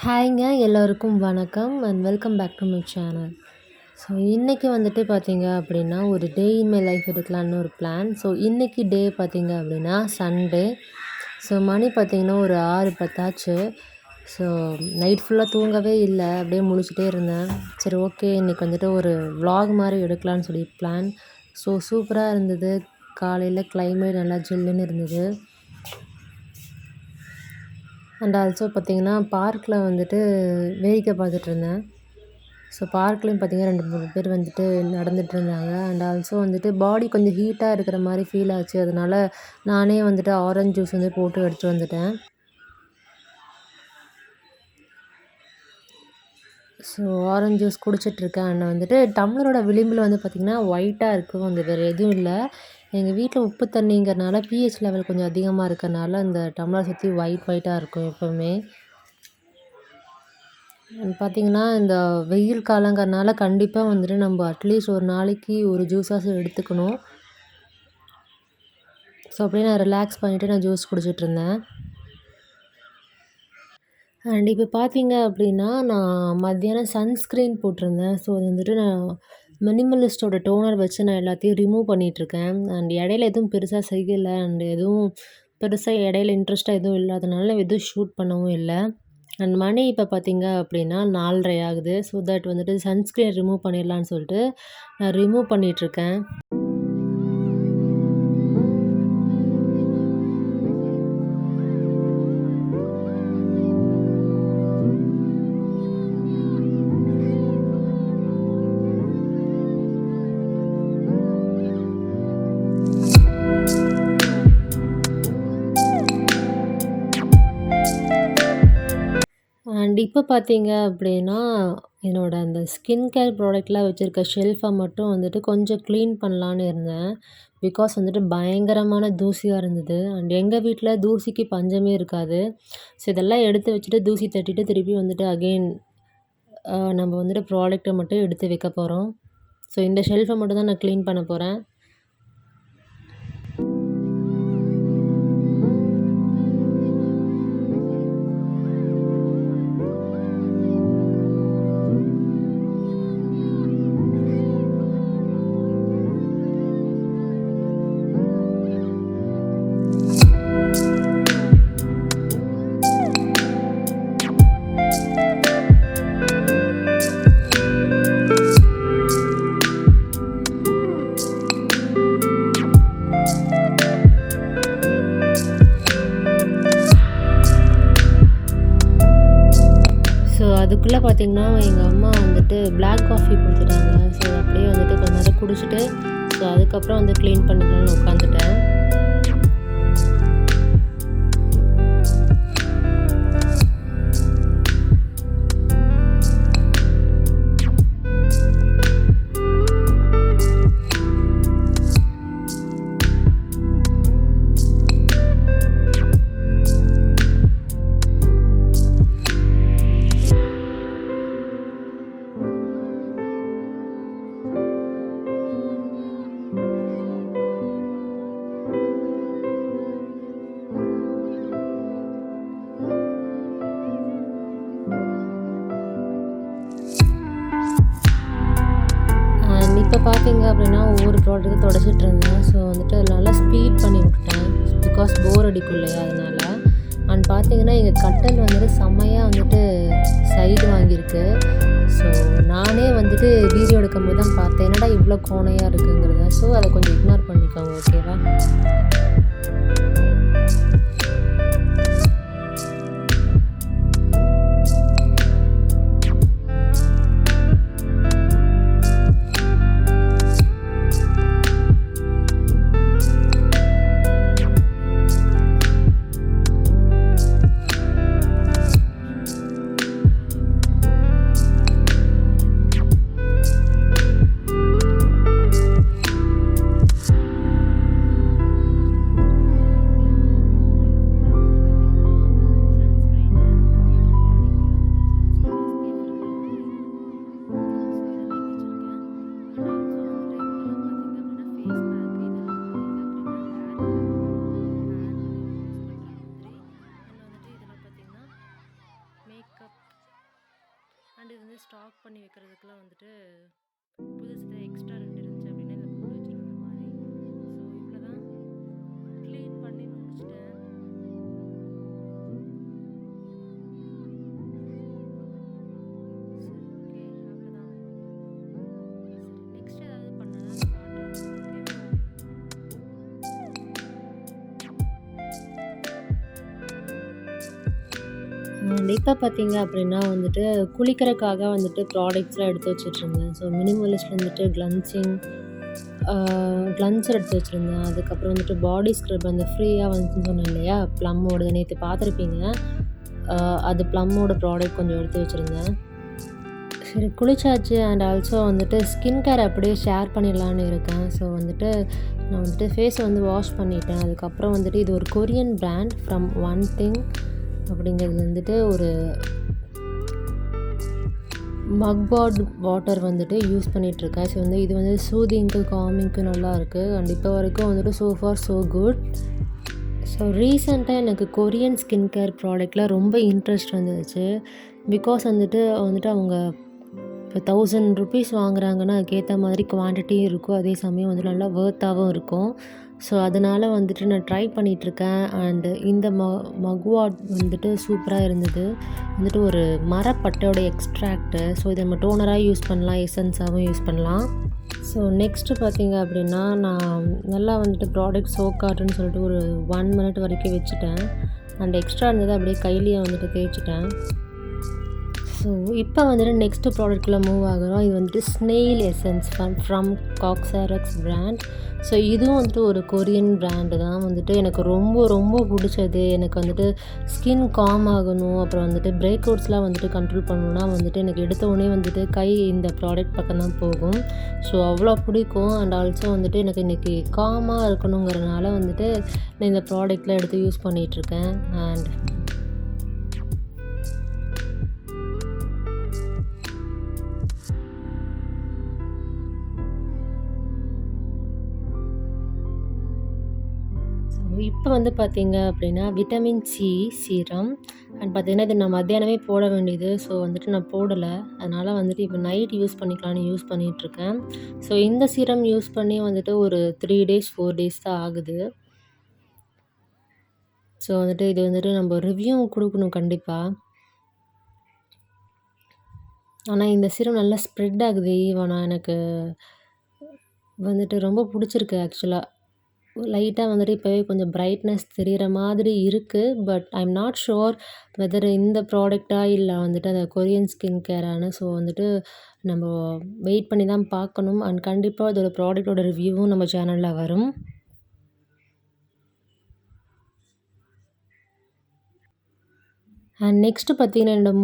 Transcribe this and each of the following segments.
ஹாய்ங்க எல்லோருக்கும் வணக்கம் and welcome back to my channel. So இன்றைக்கி வந்துட்டு பார்த்தீங்க அப்படின்னா ஒரு டே இன் மை லைஃப் எடுக்கலான்னு ஒரு பிளான். ஸோ இன்றைக்கி டே பார்த்தீங்க அப்படின்னா சண்டே. ஸோ மணி பார்த்திங்கன்னா ஒரு 6:10 ஆச்சு. ஸோ நைட் ஃபுல்லாக தூங்கவே இல்லை, அப்படியே முழிச்சிட்டே இருந்தேன். சரி ஓகே இன்றைக்கி வந்துட்டு ஒரு vlog மாதிரி எடுக்கலான்னு சொல்லி பிளான். ஸோ சூப்பராக இருந்தது. காலையில் கிளைமேட் நல்லா ஜில்லுன்னு இருந்தது. அண்ட் ஆல்சோ பார்த்திங்கன்னா பார்க்கில் வந்துட்டு வேடிக்கை பார்த்துட்ருந்தேன். ஸோ பார்க்லேயும் பார்த்திங்கன்னா 2-3 பேர் வந்துட்டு நடந்துகிட்ருந்தாங்க. அண்ட் ஆல்சோ வந்துட்டு பாடி கொஞ்சம் ஹீட்டாக இருக்கிற மாதிரி ஃபீல் ஆச்சு. அதனால் நானே வந்துட்டு ஆரஞ்ச் ஜூஸ் வந்து போட்டு எடுத்துகிட்டு வந்துட்டேன். ஸோ ஆரஞ்ச் ஜூஸ் குடிச்சிட்ருக்கேன். அண்ட் வந்துட்டு டம்ளரோட விளிம்பில் வந்து பார்த்திங்கன்னா ஒயிட்டாக இருக்கும், அந்த வேறு எதுவும் இல்லை. எங்கள் வீட்டில் உப்பு தண்ணிங்கிறனால பிஹெச் லெவல் கொஞ்சம் அதிகமாக இருக்கிறனால அந்த டம்ளர் சுற்றி ஒயிட்டாக இருக்கும் எப்போவுமே. பார்த்திங்கன்னா இந்த வெயில் காலங்கிறனால கண்டிப்பாக வந்துட்டு நம்ம அட்லீஸ்ட் ஒரு நாளைக்கு ஒரு ஜூஸாச்சும் எடுத்துக்கணும். ஸோ அப்படியே நான் ரிலாக்ஸ் பண்ணிவிட்டு நான் ஜூஸ் குடிச்சிட்ருந்தேன். அண்ட் இப்போ பார்த்தீங்க அப்படின்னா நான் மத்தியானம் சன்ஸ்க்ரீன் போட்டிருந்தேன். ஸோ அது வந்துட்டு நான் மினிமலிஸ்ட்டோட டோனர் வச்சு நான் எல்லாத்தையும் ரிமூவ் பண்ணிகிட்ருக்கேன். அண்ட் இடையில எதுவும் பெருசாக செய்யலை. அண்ட் எதுவும் பெருசாக இடையில இன்ட்ரெஸ்ட்டாக எதுவும் இல்லாதனால எதுவும் ஷூட் பண்ணவும் இல்லை. அண்ட் மணி இப்போ பார்த்தீங்க அப்படின்னா 4:30 ஆகுது. ஸோ தட் வந்துட்டு சன்ஸ்க்ரீன் ரிமூவ் பண்ணிடலான்னு சொல்லிட்டு நான் ரிமூவ் பண்ணிகிட்ருக்கேன். அண்ட் இப்போ பார்த்தீங்க அப்படின்னா என்னோடய அந்த ஸ்கின் கேர் ப்ராடக்ட்லாம் வச்சுருக்க ஷெல்ஃபை மட்டும் வந்துட்டு கொஞ்சம் க்ளீன் பண்ணலான்னு இருந்தேன். பிகாஸ் வந்துட்டு பயங்கரமான தூசியாக இருந்தது. அண்ட் எங்கள் வீட்டில் தூசிக்கு பஞ்சமே இருக்காது. ஸோ இதெல்லாம் எடுத்து வச்சுட்டு தூசி தட்டிட்டு திருப்பி வந்துட்டு அகெயின் நம்ம வந்துட்டு ப்ராடக்ட்டை மட்டும் எடுத்து வைக்க போகிறோம். ஸோ இந்த ஷெல்ஃபை மட்டும் தான் நான் க்ளீன் பண்ண போகிறேன். அதுக்குள்ளே பார்த்திங்கன்னா எங்கள் அம்மா வந்துட்டு பிளாக் காஃபி கொடுத்துட்டாங்க. ஸோ அப்படியே வந்துட்டு கொஞ்ச நேரம் குடிச்சிட்டு ஸோ அதுக்கப்புறம் வந்து க்ளீன் பண்ணிக்கலாம்னு உட்காந்துட்டேன். இப்போ பார்த்தீங்க அப்படின்னா ஒவ்வொரு ப்ராடக்ட்டும் தொடச்சிட்டு இருந்தேன். ஸோ வந்துட்டு நல்லா ஸ்பீட் பண்ணி விட்டுட்டேன். பிகாஸ் போர் அடிக்கும் இல்லையா, அதனால். அண்ட் பார்த்தீங்கன்னா எங்கள் கட்டல் வந்துட்டு செம்மையாக வந்துட்டு சைடு வாங்கியிருக்கு. ஸோ நானே வந்துட்டு வீடியோ எடுக்கும்போது தான் பார்த்தேன் என்னடா இவ்வளோ கோணையாக இருக்குங்கிறத. ஸோ அதை கொஞ்சம் இக்னோர் பண்ணிக்கோங்க, ஓகேவா? மேக்கப் அண்ட் இது வந்து ஸ்டாக் பண்ணி வைக்கிறதுக்குலாம் வந்துட்டு புதுசு எக்ஸ்ட்ரா 2 இருந்துச்சு அப்படின்னா இதில் போட்டு வச்சுருவேன் இந்த மாதிரி. ஸோ இவ்வளோ தான், க்ளீன் பண்ணி முடிச்சிட்டேன். சரி, ஓகே, அவ்வளோதான். சரி, நெக்ஸ்ட் ஏதாவது பண்ணால் காட்டுறேன். இப்போ பார்த்தீங்க அப்படின்னா வந்துட்டு குளிக்கிறதுக்காக வந்துட்டு ப்ராடக்ட்ஸ்லாம் எடுத்து வச்சுட்ருந்தேன். ஸோ மினிமலிஸ்ட் வந்துட்டு கிளன்சர் எடுத்து வச்சுருந்தேன். அதுக்கப்புறம் வந்துட்டு பாடி ஸ்க்ரப் அந்த ஃப்ரீயாக வந்துச்சுன்னு சொன்னேன் இல்லையா, ப்ளம்மோடது நேற்று பார்த்துருப்பீங்க. அது ப்ளம்மோட ப்ராடக்ட் கொஞ்சம் எடுத்து வச்சுருந்தேன். சரி, குளிச்சாச்சு. அண்ட் ஆல்சோ வந்துட்டு ஸ்கின் கேர் அப்படியே ஷேர் பண்ணிடலான்னு இருக்கேன். ஸோ வந்துட்டு நான் வந்துட்டு ஃபேஸை வந்து வாஷ் பண்ணிட்டேன். அதுக்கப்புறம் வந்துட்டு இது ஒரு Korean brand from one thing அப்படிங்கிறது வந்துட்டு ஒரு மக்பாட் வாட்டர் வந்துட்டு யூஸ் பண்ணிகிட்ருக்கேன். ஸோ வந்து இது வந்து சூதிங்க்கு காமிங்க்கு நல்லாயிருக்கு. அண்ட் இப்போ வரைக்கும் வந்துட்டு so for so good. So ரீசெண்டாக எனக்கு கொரியன் ஸ்கின் கேர் ப்ராடக்டில் ரொம்ப இன்ட்ரெஸ்ட் வந்துடுச்சு. பிகாஸ் வந்துட்டு அவங்க இப்போ 1000 ருபீஸ் வாங்குறாங்கன்னா அதுக்கேற்ற மாதிரி குவான்டிட்டியும் இருக்கும். அதே சமயம் வந்துட்டு நல்லா வொர்த்தாகவும் இருக்கும். ஸோ அதனால் வந்துட்டு நான் ட்ரை பண்ணிகிட்ருக்கேன். அண்டு இந்த மக்வாட் வந்துட்டு சூப்பராக இருந்தது. வந்துட்டு ஒரு மரப்பட்டையோட எக்ஸ்ட்ராக்ட்டு. ஸோ இதை நம்ம டோனராக யூஸ் பண்ணலாம், எசன்ஸாகவும் யூஸ் பண்ணலாம். ஸோ நெக்ஸ்ட்டு பார்த்தீங்க அப்படின்னா, நான் நல்லா வந்துட்டு ப்ராடக்ட் சோக்காட்டுன்னு சொல்லிட்டு ஒரு 1 மினிட் வரைக்கும் வச்சுட்டேன். அண்ட் எக்ஸ்ட்ரா இருந்தது அப்படியே கையிலேயே வந்துட்டு தேய்ச்சிட்டேன். ஸோ இப்போ வந்துட்டு நெக்ஸ்ட்டு ப்ராடக்ட்டில் மூவ் ஆகுறோம். இது வந்துட்டு snail essence from Cosrx brand. So இதுவும் வந்துட்டு ஒரு கொரியன் பிராண்டு தான். வந்துட்டு எனக்கு ரொம்ப ரொம்ப பிடிச்சது. எனக்கு வந்துட்டு ஸ்கின் காம் ஆகணும், அப்புறம் வந்துட்டு பிரேக் அவுட்ஸ்லாம் வந்துட்டு கண்ட்ரோல் பண்ணணுன்னா வந்துட்டு எனக்கு எடுத்தோடனே வந்துட்டு கை இந்த ப்ராடக்ட் பக்கம் தான் போகும். ஸோ அவ்வளோ பிடிக்கும். அண்ட் ஆல்சோ வந்துட்டு எனக்கு இன்றைக்கி காமாக இருக்கணுங்கிறனால வந்துட்டு நான் இந்த ப்ராடக்ட்லாம் எடுத்து யூஸ் பண்ணிகிட்ருக்கேன். அண்ட் இப்போ வந்து பார்த்தீங்க அப்படின்னா விட்டமின் சி சீரம். அண்ட் பார்த்தீங்கன்னா இது நான் மத்தியானமே போட வேண்டியது. ஸோ வந்துட்டு நான் போடலை. அதனால் வந்துட்டு இப்போ நைட் யூஸ் பண்ணிக்கலான்னு யூஸ் பண்ணிகிட்ருக்கேன். ஸோ இந்த சீரம் யூஸ் பண்ணி வந்துட்டு ஒரு 3 டேஸ் 4 டேஸ் தான் ஆகுது. ஸோ வந்துட்டு இது வந்துட்டு நம்ம ரிவ்யூ கொடுக்கணும் கண்டிப்பாக. ஆனால் இந்த சீரம் நல்லா ஸ்ப்ரெட் ஆகுது ஈவனாக. எனக்கு வந்துட்டு ரொம்ப பிடிச்சிருக்கு ஆக்சுவலாக. லைட்டாக வந்துட்டு இப்போவே கொஞ்சம் பிரைட்னஸ் தெரிகிற மாதிரி இருக்குது. But I am not sure weather இந்த ப்ராடக்ட்டா இல்லை வந்துட்டு அந்த கொரியன் ஸ்கின் கேரானு. ஸோ வந்துட்டு நம்ம வெயிட் பண்ணி தான் பார்க்கணும். அண்ட் கண்டிப்பாக அதோட ப்ராடக்ட்டோட ரிவ்யூவும் நம்ம சேனலில் வரும். அண்ட் நெக்ஸ்ட்டு பார்த்தீங்கன்னா என்னோடய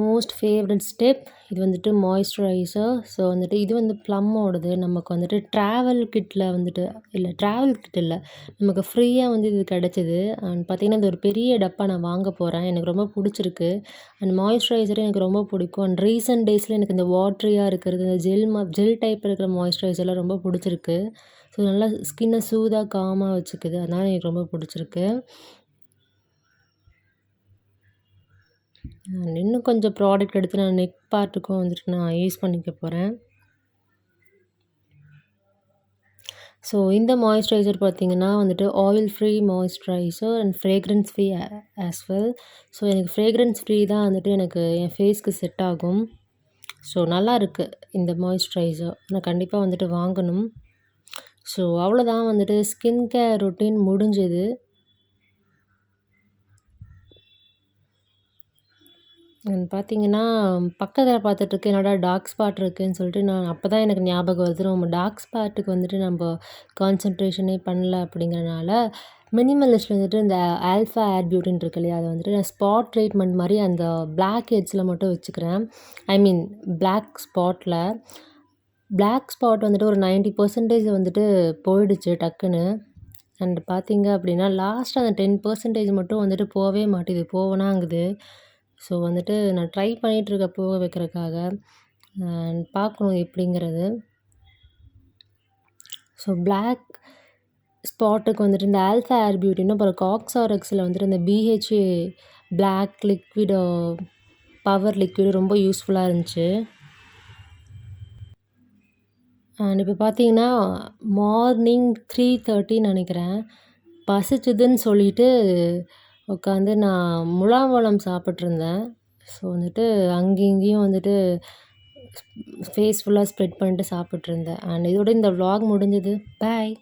மோஸ்ட் ஃபேவரட் ஸ்டெப் இது வந்துட்டு மாய்ஸ்சரைசர். ஸோ வந்துட்டு இது வந்து ப்ளம்மோடது. நமக்கு வந்துட்டு ட்ராவல் கிட் இல்லை, நமக்கு ஃப்ரீயாக வந்து இது கிடச்சிது. அண்ட் பார்த்திங்கன்னா இது ஒரு பெரிய டப்பா நான் வாங்க போகிறேன். எனக்கு ரொம்ப பிடிச்சிருக்கு. அண்ட் மாய்ஸ்சரைசரும் எனக்கு ரொம்ப பிடிக்கும். அண்ட் ரீசெண்ட் டேஸில் எனக்கு இந்த வாட்ரியாக இருக்கிறது, இந்த ஜெல் டைப் இருக்கிற மாய்ஸ்சரைசர்லாம் ரொம்ப பிடிச்சிருக்கு. ஸோ நல்லா ஸ்கின்னை சூதாக காமாக வச்சுக்குது. அதனால் எனக்கு ரொம்ப பிடிச்சிருக்கு. இன்னும் கொஞ்சம் ப்ராடக்ட் எடுத்து நான் நெக் பார்ட்டுக்கும் வந்துட்டு நான் யூஸ் பண்ணிக்க போகிறேன். ஸோ இந்த மாய்ஸ்சரைசர் பார்த்திங்கன்னா வந்துட்டு oil free moisturiser and fragrance free as well. So எனக்கு ஃப்ரேக்ரன்ஸ் ஃப்ரீ தான் வந்துட்டு எனக்கு என் ஃபேஸ்க்கு செட் ஆகும். ஸோ நல்லா இருக்குது இந்த மாய்ஸ்சரைசர். நான் கண்டிப்பாக வந்துட்டு வாங்கணும். ஸோ அவ்வளோதான், வந்துட்டு ஸ்கின் கேர் ரொட்டீன் முடிஞ்சது. பார்த்தீங்கன்னா பக்கத்தில் பார்த்துட்ருக்கேன் என்னடா டார்க் ஸ்பாட் இருக்குதுன்னு சொல்லிட்டு நான் அப்போ தான் எனக்கு ஞாபகம் வருது. நம்ம டார்க் ஸ்பாட்டுக்கு வந்துட்டு நம்ம கான்சன்ட்ரேஷனே பண்ணல அப்படிங்கிறனால மினிமலிஸ்ட்டில் வந்துட்டு இந்த ஆல்ஃபா ஏர் பியூட்டின்னு இருக்கு இல்லையா, அதை வந்துட்டு நான் ஸ்பாட் ட்ரீட்மெண்ட் மாதிரி அந்த பிளாக் ஹெட்ஸில் மட்டும் வச்சுக்கிறேன். ஐ மீன் பிளாக் ஸ்பாட் வந்துட்டு ஒரு 90% வந்துட்டு போயிடுச்சு டக்குன்னு. அண்ட் பார்த்தீங்க அப்படின்னா லாஸ்ட் அந்த 10% மட்டும் வந்துட்டு போகவே மாட்டேது, போவனாங்குது. ஸோ வந்துட்டு நான் ட்ரை பண்ணிகிட்ருக்க போக வைக்கிறதுக்காக. பார்க்கணும் எப்படிங்கிறது. ஸோ பிளாக் ஸ்பாட்டுக்கு வந்துட்டு இந்த ஆல்ஃபா ஏர் பியூட்டின்னு அப்புறம் Cosrxல் வந்துட்டு இந்த BHA black liquid power liquid ரொம்ப யூஸ்ஃபுல்லாக இருந்துச்சு. அண்ட் இப்போ பார்த்தீங்கன்னா, மார்னிங் 3:30 நெனைக்கிறேன். பசிச்சுதுன்னு சொல்லிட்டு உட்காந்து நான் முலாம்பழம் சாப்பிட்ருந்தேன். ஸோ வந்துட்டு அங்கேயும் இங்கேயும் வந்துட்டு ஃபேஸ் ஃபுல்லா ஸ்ப்ரெட் பண்ணிட்டு சாப்பிட்ருந்தேன். அண்ட் இதோட இந்த விளாக் முடிஞ்சது. பாய்.